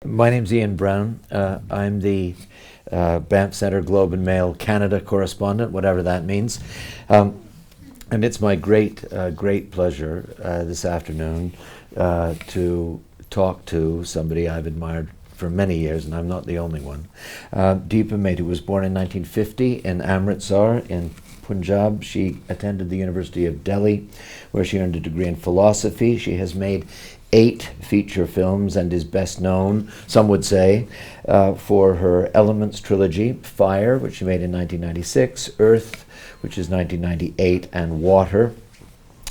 My name's Ian Brown. I'm the Banff Centre Globe and Mail Canada correspondent, whatever that means. And it's my great pleasure this afternoon to talk to somebody I've admired for many years, and I'm not the only one. Deepa Mehta was born in 1950 in Amritsar in Punjab. She attended the University of Delhi, where she earned a degree in philosophy. She has made 8 feature films and is best known, some would say, for her Elements trilogy, Fire, which she made in 1996, Earth, which is 1998, and Water.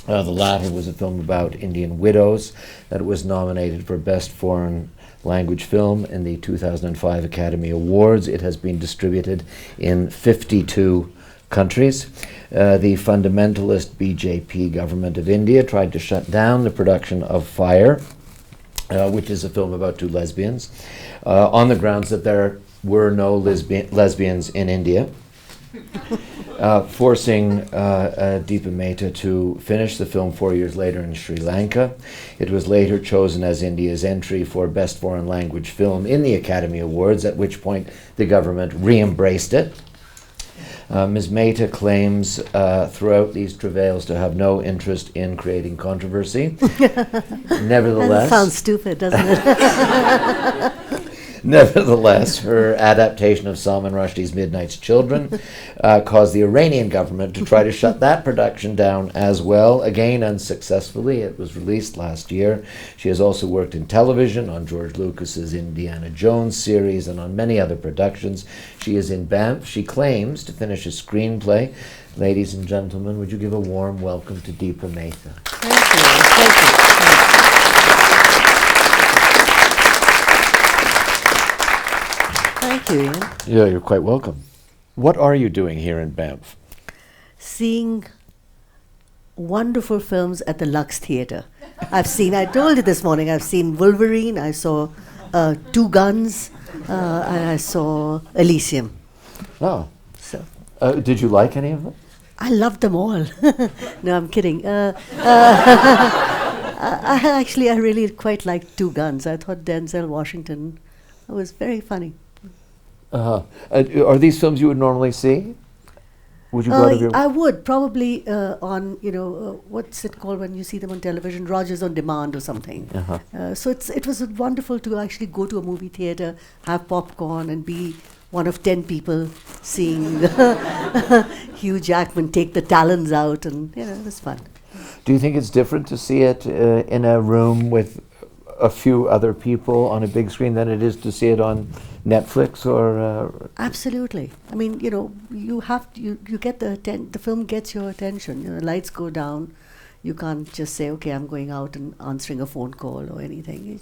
The latter was a film about Indian widows that was nominated for Best Foreign Language Film in the 2005 Academy Awards. It has been distributed in 52 countries. The fundamentalist BJP government of India tried to shut down the production of Fire, which is a film about 2 lesbians, on the grounds that there were no lesbians in India, forcing Deepa Mehta to finish the film 4 years later in Sri Lanka. It was later chosen as India's entry for Best Foreign Language Film in the Academy Awards, at which point the government re-embraced it. Ms. Mehta claims throughout these travails to have no interest in creating controversy. Nevertheless, that sounds stupid, doesn't it? Nevertheless, her adaptation of Salman Rushdie's Midnight's Children caused the Iranian government to try to shut that production down as well, again unsuccessfully. It was released last year. She has also worked in television on George Lucas's Indiana Jones series and on many other productions. She is in Banff. She claims to finish a screenplay. Ladies and gentlemen, would you give a warm welcome to Deepa Mehta? Thank you. Thank you. Thank you, Ian. Yeah, you're quite welcome. What are you doing here in Banff? Seeing wonderful films at the Lux Theatre. I told you this morning, I've seen Wolverine, I saw 2 Guns, and I saw Elysium. Oh. So Did you like any of them? I loved them all. No, I'm kidding. I really quite liked 2 Guns. I thought Denzel Washington was very funny. Are these films you would normally see? Would you go to your... I would probably on what's it called when you see them on television, Rogers on Demand or something. So it was wonderful to actually go to a movie theater, have popcorn, and be one of 10 people seeing Hugh Jackman take the talons out, and it was fun. Do you think it's different to see it in a room with a few other people on a big screen than it is to see it on Netflix or? Absolutely. I mean, you have to, you get the film gets your attention. Lights go down. You can't just say, okay, I'm going out and answering a phone call or anything.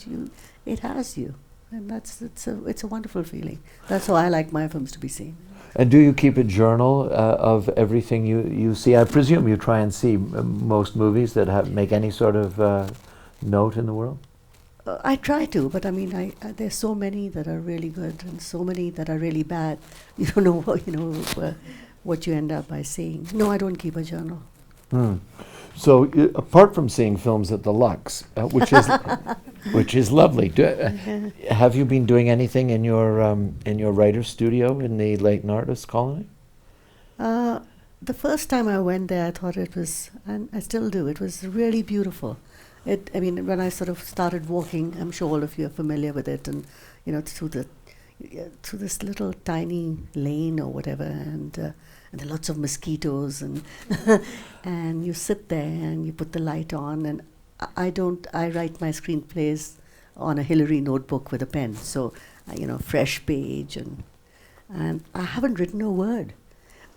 It has you, and it's a wonderful feeling. That's how I like my films to be seen. And do you keep a journal of everything you see? I presume you try and see most movies that make any sort of note in the world. I try to, but I mean, there's so many that are really good and so many that are really bad. You don't know, what you end up by seeing. No, I don't keep a journal. So, apart from seeing films at the Lux, which is lovely, have you been doing anything in your writer's studio in the Leighton Artists Colony? The first time I went there, I thought it was, and I still do. It was really beautiful. When I sort of started walking, I'm sure all of you are familiar with it, and through this little tiny lane or whatever, and there are lots of mosquitoes, and and you sit there and you put the light on, and I write my screenplays on a Hillary notebook with a pen, so fresh page, and I haven't written a word,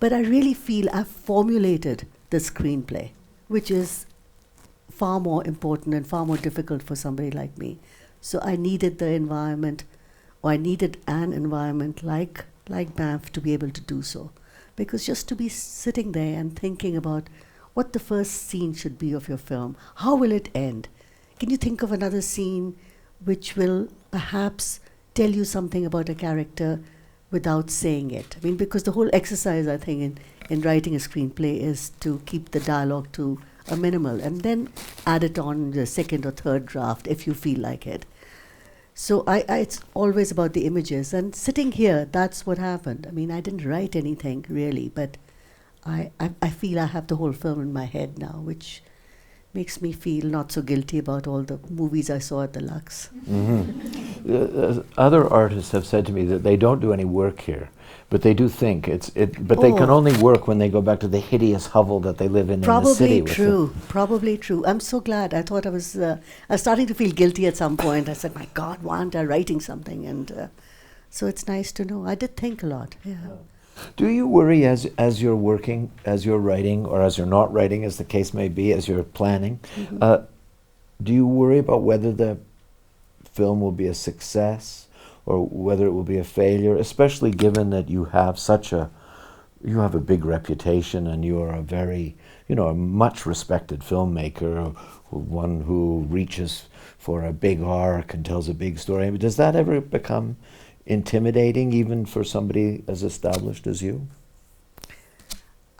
but I really feel I've formulated the screenplay, which is far more important and far more difficult for somebody like me. So I needed the environment, or I needed an environment like Banff to be able to do so. Because just to be sitting there and thinking about what the first scene should be of your film, how will it end? Can you think of another scene which will perhaps tell you something about a character without saying it? I mean, because the whole exercise, I think, in writing a screenplay is to keep the dialogue to a minimal and then add it on the second or third draft if you feel like it. So it's always about the images. And sitting here, that's what happened. I mean, I didn't write anything really, but I feel I have the whole film in my head now, which makes me feel not so guilty about all the movies I saw at the Lux. Other artists have said to me that they don't do any work here, but they do think but they can Oh. only work when they go back to the hideous hovel that they live in the city. Probably true. Probably true. I'm so glad. I thought I was starting to feel guilty at some point. I said, "My God, why aren't I writing something?" And so it's nice to know. I did think a lot. Yeah. Do you worry as you're working, as you're writing, or as you're not writing, as the case may be, as you're planning? Do you worry about whether the film will be a success or whether it will be a failure, especially given that you have you have a big reputation and you are a very, a much respected filmmaker, one who reaches for a big arc and tells a big story? I mean, does that ever become intimidating even for somebody as established as you?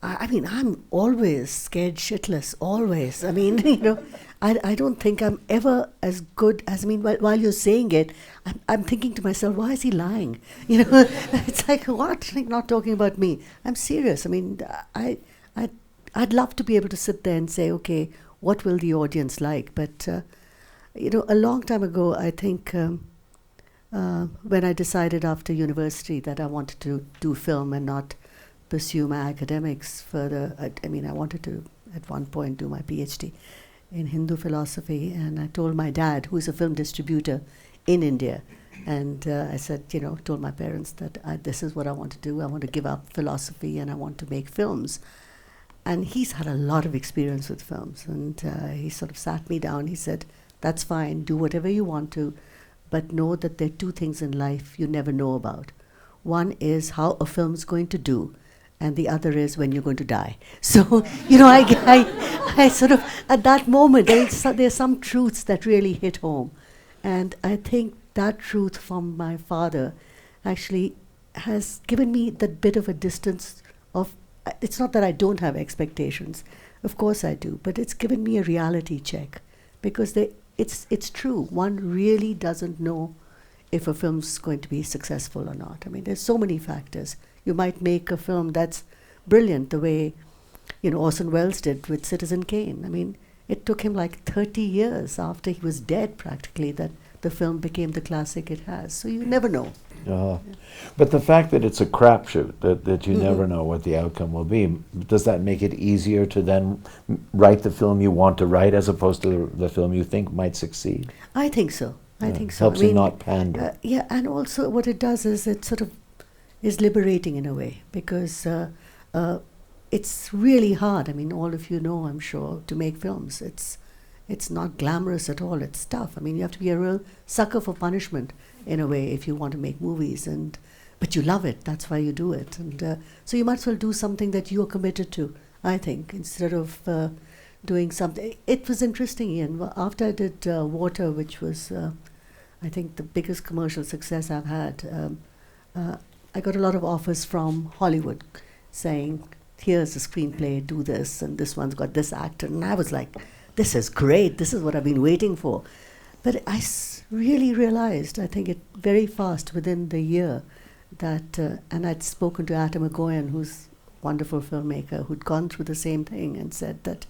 I mean, I'm always scared shitless, always. I mean, I don't think I'm ever as good as, I mean, while you're saying it, I'm thinking to myself, why is he lying? It's like, what? Like, not talking about me. I'm serious. I mean, I'd love to be able to sit there and say, okay, what will the audience like? But, a long time ago, I think, when I decided after university that I wanted to do film and not pursue my academics further, I wanted to at one point do my PhD in Hindu philosophy, and I told my dad, who's a film distributor in India, and I said, told my parents that this is what I want to do. I want to give up philosophy and I want to make films. And he's had a lot of experience with films, and he sort of sat me down. He said, that's fine, do whatever you want to, but know that there are two things in life you never know about. One is how a film's going to do, and the other is when you're going to die. So, I sort of, at that moment, there's some truths that really hit home. And I think that truth from my father actually has given me that bit of a distance of, it's not that I don't have expectations, of course I do, but it's given me a reality check, because it's true. One really doesn't know if a film's going to be successful or not. I mean, there's so many factors. You might make a film that's brilliant, the way, Orson Welles did with Citizen Kane. I mean, it took him like 30 years after he was dead, practically, that the film became the classic it has. So you never know. But the fact that it's a crapshoot, that you never know what the outcome will be, does that make it easier to then write the film you want to write as opposed to the film you think might succeed? I think so. I think so. Helps you not pander. Yeah, and also what it does is it sort of is liberating in a way, because it's really hard. I mean, all of you know, I'm sure, to make films. It's not glamorous at all. It's tough. I mean, you have to be a real sucker for punishment in a way if you want to make movies, but you love it. That's why you do it. And so you might as well do something that you're committed to, I think, instead of doing something. It was interesting, Ian. After I did Water, which was, I think, the biggest commercial success I've had, I got a lot of offers from Hollywood saying, here's a screenplay, do this, and this one's got this actor. And I was like, this is great. This is what I've been waiting for. But I really realized, I think it very fast within the year, that, and I'd spoken to Atom Egoyan, who's a wonderful filmmaker, who'd gone through the same thing, and said that,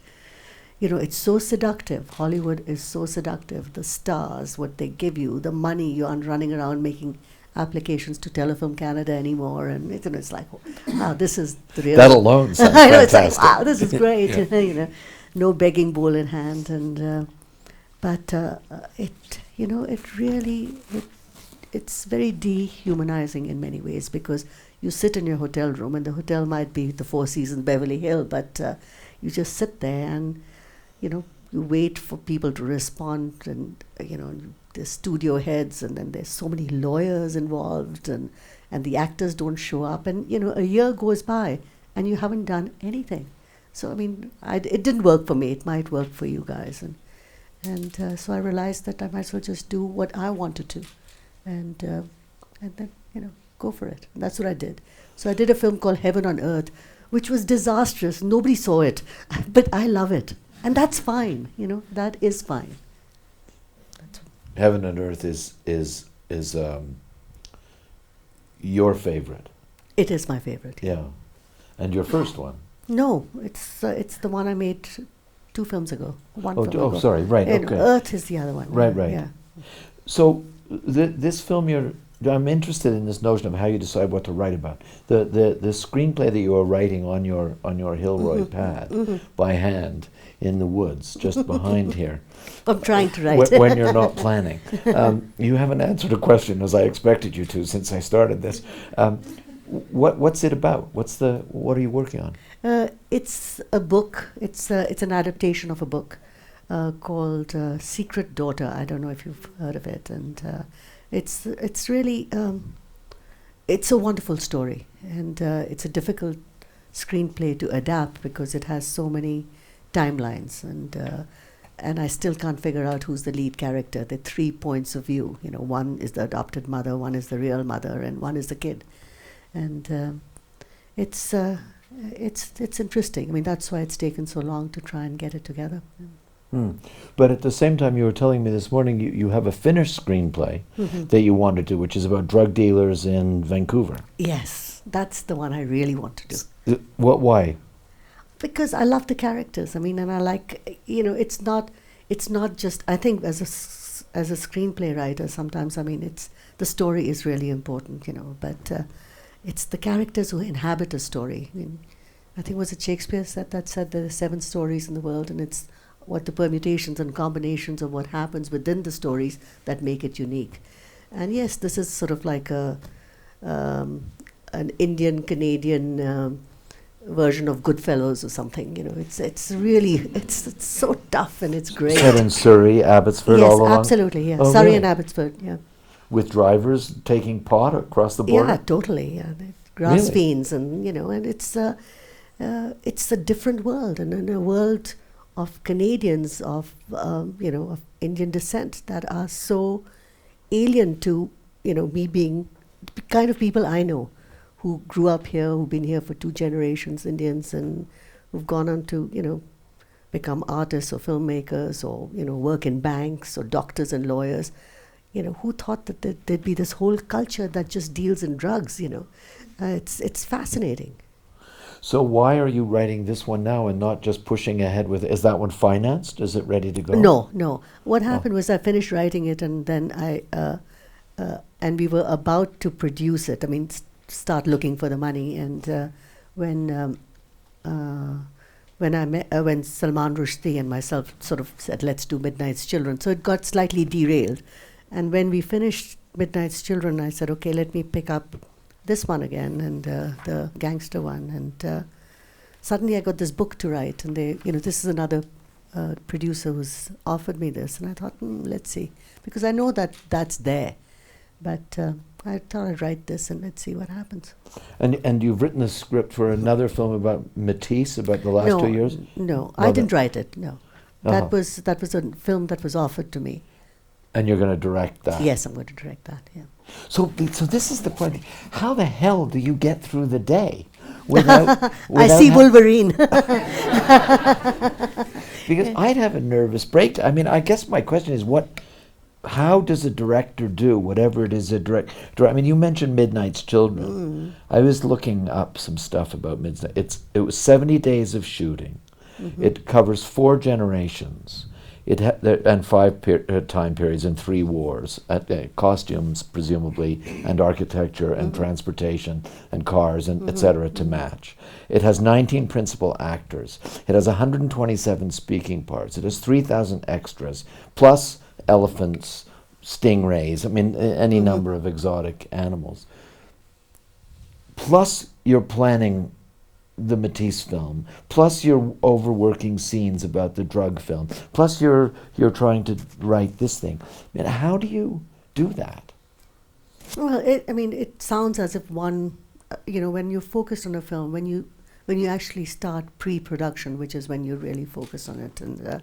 it's so seductive. Hollywood is so seductive. The stars, what they give you, the money, you aren't running around making applications to Telefilm Canada anymore, and it's like, wow, this is the real. That alone sounds I know, fantastic. it's like, wow, this is great. No begging bowl in hand, and but it really it's very dehumanizing in many ways, because you sit in your hotel room, and the hotel might be the Four Seasons Beverly Hill, but you just sit there and you wait for people to respond, and there's studio heads, and then there's so many lawyers involved, and the actors don't show up, and a year goes by and you haven't done anything. So I mean, it didn't work for me. It might work for you guys, and so I realized that I might as well just do what I wanted to, and then go for it. And that's what I did. So I did a film called Heaven on Earth, which was disastrous. Nobody saw it, but I love it, and that's fine. That is fine. Heaven and Earth is your favorite. It is my favorite. Yeah, and your first one. No, it's the one I made 2 films ago. One film ago. Sorry, right, And okay. Earth is the other one. Right, right. Yeah. So this film, I'm interested in this notion of how you decide what to write about. The screenplay that you are writing on your Hilroy pad by hand in the woods just behind here. I'm trying to write. When you're not planning. You haven't answered a question as I expected you to since I started this. What's it about? What are you working on? It's a book. It's an adaptation of a book called Secret Daughter. I don't know if you've heard of it, and it's really it's a wonderful story, and it's a difficult screenplay to adapt because it has so many timelines, and I still can't figure out who's the lead character. There are 3 points of view. One is the adopted mother, one is the real mother, and one is the kid, and it's interesting. I mean, that's why it's taken so long to try and get it together. But at the same time, you were telling me this morning you have a finished screenplay that you want to do, which is about drug dealers in Vancouver. Yes, that's the one I really want to do. Why? Because I love the characters. I mean, and I like, it's not just, I think as a screenplay writer, sometimes, I mean, the story is really important, but it's the characters who inhabit a story. I mean, I think was it Shakespeare said there are 7 stories in the world, and it's what the permutations and combinations of what happens within the stories that make it unique. And yes, this is sort of like an Indian-Canadian version of Goodfellas or something. It's really it's so tough and it's great. Set in Surrey, Abbotsford, yes, all along? Absolutely, yeah. Oh, Surrey really? and Abbotsford, yeah. With drivers taking pot across the border? Yeah, totally, yeah. Grass Really? fiends and, and it's a different world, and in a world of Canadians of of Indian descent that are so alien to me being the kind of people I know who grew up here, who've been here for 2 generations, Indians, and who've gone on to become artists or filmmakers or work in banks or doctors and lawyers. Who thought that there'd be this whole culture that just deals in drugs? It's fascinating. So why are you writing this one now and not just pushing ahead with it? Is that one financed? Is it ready to go? No. What happened was I finished writing it, and then and we were about to produce it. I mean, start looking for the money. And when Salman Rushdie and myself sort of said, let's do Midnight's Children. So it got slightly derailed. And when we finished Midnight's Children, I said, okay, let me pick up this one again, and the gangster one, and suddenly I got this book to write, and this is another producer who's offered me this, and I thought, let's see, because I know that's there, but I thought I'd write this and let's see what happens. And you've written a script for another film about Matisse, about the last 2 years? No, I didn't write it. No, that was a film that was offered to me. And you're going to direct that? Yes, I'm going to direct that. Yeah. So this is the point. How the hell do you get through the day without I see Wolverine. Because I'd have a nervous breakdown. I mean, I guess my question is, how does a director do whatever it is a director? I mean, you mentioned Midnight's Children. I was looking up some stuff about Midnight. It was 70 days of shooting. It covers 4 generations. And 5 time periods and 3 wars, costumes presumably, and architecture and transportation and cars and etc. to match. It has 19 principal actors. It has 127 speaking parts. It has 3,000 extras, plus elephants, stingrays, I mean any number of exotic animals. Plus you're planning the Matisse film, plus you're overworking scenes about the drug film, plus you're trying to write this thing. I mean, how do you do that? Well, it sounds as if one, when you're focused on a film, when you actually start pre-production, which is when you really focus on it. And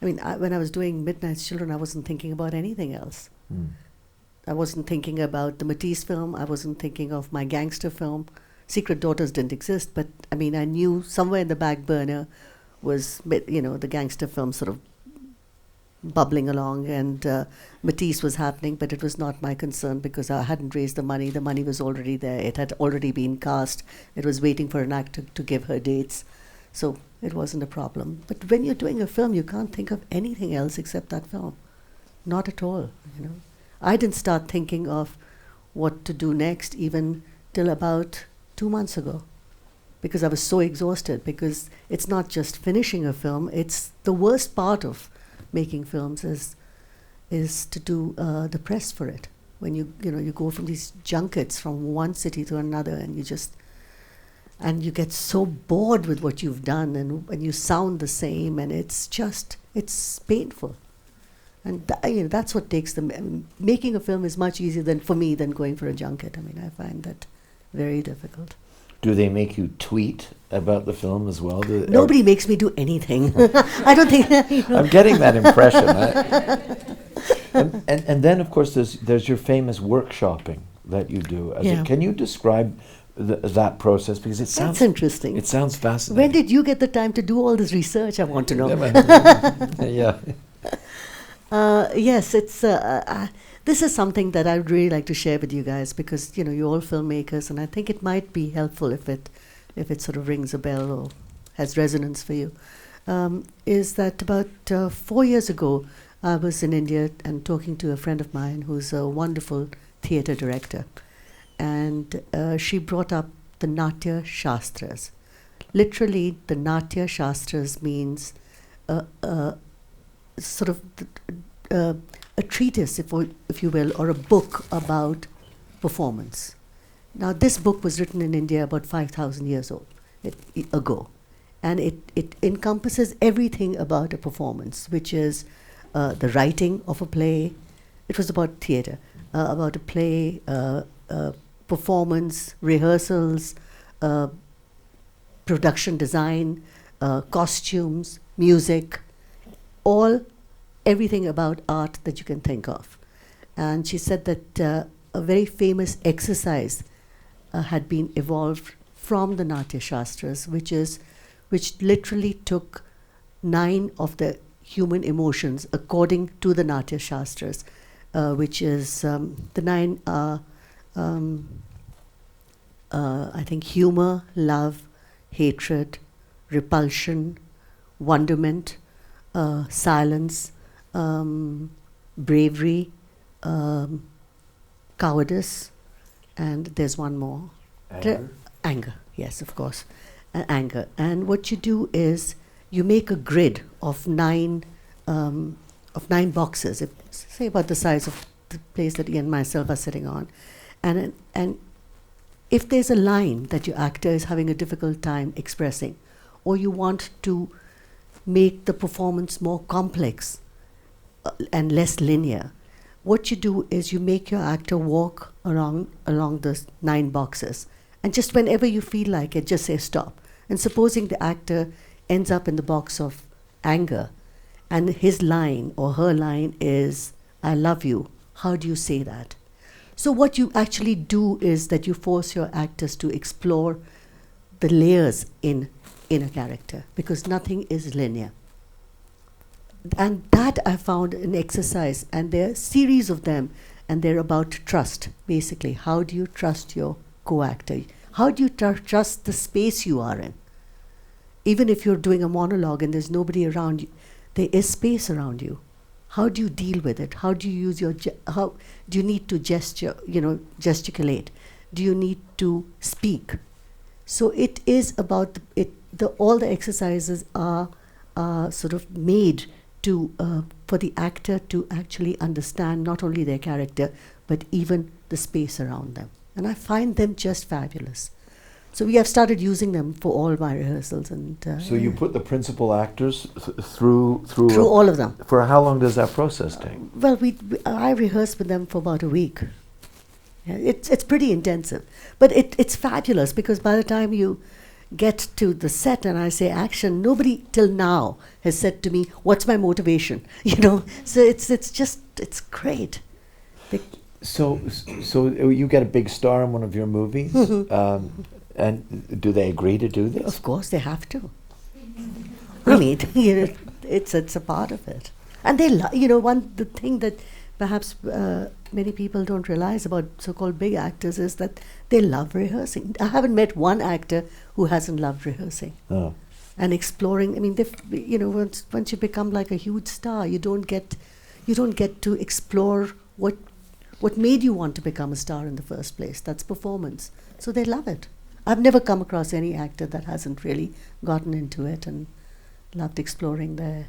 when I was doing Midnight's Children, I wasn't thinking about anything else. I wasn't thinking about the Matisse film. I wasn't thinking of my gangster film. Secret Daughters didn't exist, but I knew somewhere in the back burner was, the gangster film sort of bubbling along, and Matisse was happening, but it was not my concern because I hadn't raised the money. The money was already there. It had already been cast. It was waiting for an actor to give her dates. So it wasn't a problem. But when you're doing a film, you can't think of anything else except that film. Not at all, you know. I didn't start thinking of what to do next even till about 2 months ago, because I was so exhausted, because it's not just finishing a film, it's the worst part of making films is to do the press for it. When you go from these junkets from one city to another, and you get so bored with what you've done, and you sound the same, and it's painful. And that's what takes making a film is much easier for me than going for a junket. I mean, I find that very difficult. Do they make you tweet about the film as well? Nobody makes me do anything. I don't think. I'm getting that impression. And then, of course, there's your famous workshopping that you do. Can you describe that process? Because that's interesting. It sounds fascinating. When did you get the time to do all this research? I want to know. Yeah. Yes, it's. This is something that I would really like to share with you guys, because you're all filmmakers, and I think it might be helpful if it sort of rings a bell or has resonance for you. Is that about 4 years ago, I was in India and talking to a friend of mine who's a wonderful theatre director, and she brought up the Natya Shastras. Literally, the Natya Shastras means sort of a treatise, if you will, or a book about performance. Now, this book was written in India about 5,000 years ago, and it encompasses everything about a performance, which is the writing of a play. It was about theatre, about a play, performance, rehearsals, production design, costumes, music, everything about art that you can think of. And she said that a very famous exercise had been evolved from the Natya Shastras, which literally took 9 of the human emotions according to the Natya Shastras, which is the 9 are, I think, humor, love, hatred, repulsion, wonderment, silence, bravery, cowardice, and there's one more. Anger, yes, of course. Anger. And what you do is you make a grid of 9 boxes, say about the size of the place that Ian and myself are sitting on. And if there's a line that your actor is having a difficult time expressing, or you want to make the performance more complex and less linear, what you do is you make your actor walk along the 9 boxes, and just whenever you feel like it, just say stop. And supposing the actor ends up in the box of anger, and his line or her line is, "I love you," how do you say that? So what you actually do is that you force your actors to explore the layers in a character, because nothing is linear. And that I found an exercise, and there are a series of them, and they're about trust, basically. How do you trust your co-actor? How do you trust the space you are in? Even if you're doing a monologue and there's nobody around you, there is space around you. How do you deal with it? How do you use how do you need to gesticulate? Do you need to speak? So it is about all the exercises are sort of made for the actor to actually understand not only their character, but even the space around them. And I find them just fabulous. So we have started using them for all my rehearsals. And so you put the principal actors through all of them. For how long does that process take? Well, I rehearse with them for about a week. Yeah, it's pretty intensive, but it's fabulous, because by the time you get to the set and I say action, nobody till now has said to me, "What's my motivation?" So it's great. So you get a big star in one of your movies, and do they agree to do this? Of course, they have to. I mean, it's a part of it. And the thing that perhaps many people don't realize about so-called big actors is that they love rehearsing. I haven't met one actor who hasn't loved rehearsing. Oh. And exploring. I mean, once you become like a huge star, you don't get to explore what made you want to become a star in the first place. That's performance. So they love it. I've never come across any actor that hasn't really gotten into it and loved exploring their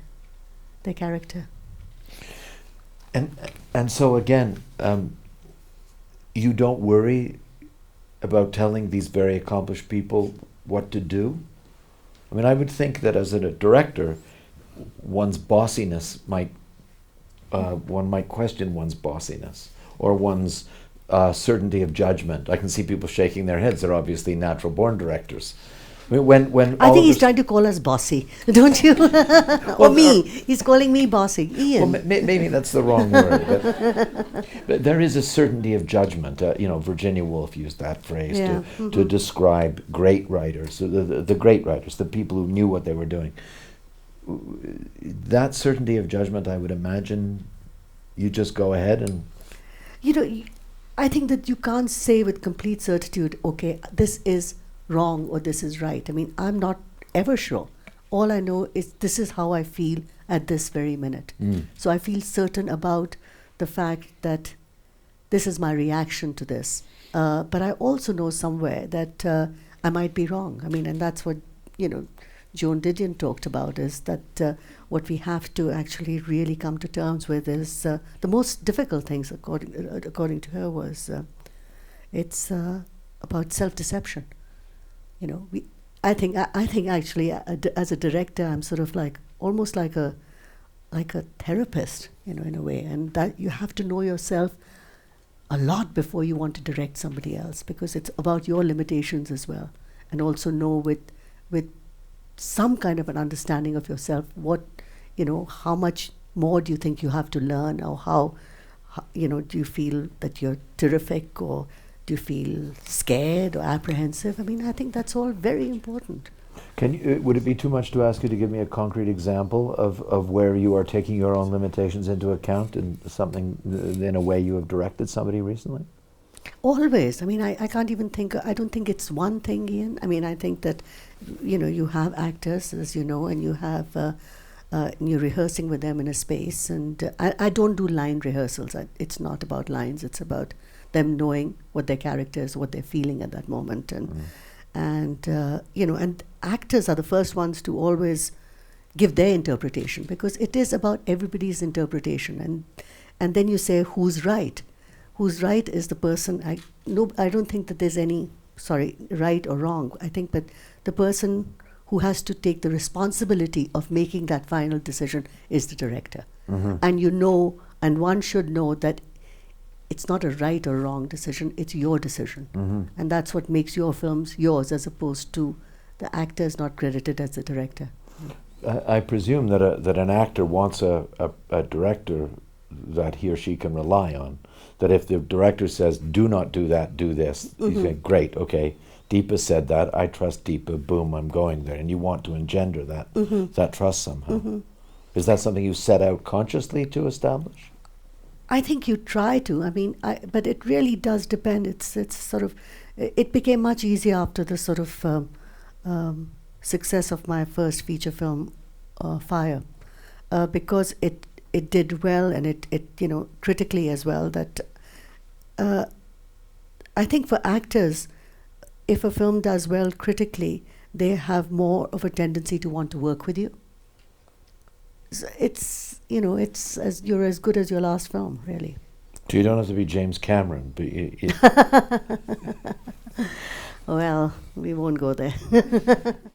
character. And so again, you don't worry about telling these very accomplished people what to do? I mean, I would think that as a director, one's bossiness one might question one's bossiness or one's certainty of judgment. I can see people shaking their heads. They're obviously natural-born directors. I mean, when I think he's trying to call us bossy, don't you? Or me. He's calling me bossy. Ian. Well, maybe that's the wrong word. But there is a certainty of judgment. Virginia Woolf used that phrase to describe great writers, the great writers, the people who knew what they were doing. That certainty of judgment, I would imagine, you just go ahead and... I think that you can't say with complete certitude, okay, this is wrong or this is right. I mean, I'm not ever sure. All I know is this is how I feel at this very minute. So I feel certain about the fact that this is my reaction to this. But I also know somewhere that I might be wrong. I mean, and that's what, Joan Didion talked about, is that what we have to actually really come to terms with is the most difficult things, according to her, was it's about self-deception. I think actually as a director, I'm sort of almost like a therapist, in a way, and that you have to know yourself a lot before you want to direct somebody else, because it's about your limitations as well, and also know with some kind of an understanding of yourself how much more do you think you have to learn, or how do you feel that you're terrific, or do you feel scared or apprehensive? I mean, I think that's all very important. Would it be too much to ask you to give me a concrete example of where you are taking your own limitations into account in something, in a way you have directed somebody recently? Always. I mean, I can't even think, I don't think it's one thing, Ian. I mean, I think that, you have actors, as you know, and you have, you're rehearsing with them in a space, and I don't do line rehearsals. It's not about lines, it's about them knowing what their character is, what they're feeling at that moment. And actors are the first ones to always give their interpretation, because it is about everybody's interpretation. And then you say, who's right? Who's right is the person. I don't think that there's any, right or wrong. I think that the person who has to take the responsibility of making that final decision is the director. And one should know that it's not a right or wrong decision, it's your decision. And that's what makes your films yours, as opposed to the actor is not credited as the director. I presume that an actor wants a director that he or she can rely on. That if the director says, do not do that, do this, you think, great, okay, Deepa said that, I trust Deepa, boom, I'm going there. And you want to engender that trust somehow. Is that something you set out consciously to establish? I think you try to. I mean, but it really does depend. It's sort of, it became much easier after the sort of success of my first feature film, Fire, because it did well, and it critically as well. That I think for actors, if a film does well critically, they have more of a tendency to want to work with you. So it's as you're as good as your last film, really. So you don't have to be James Cameron, but well, we won't go there.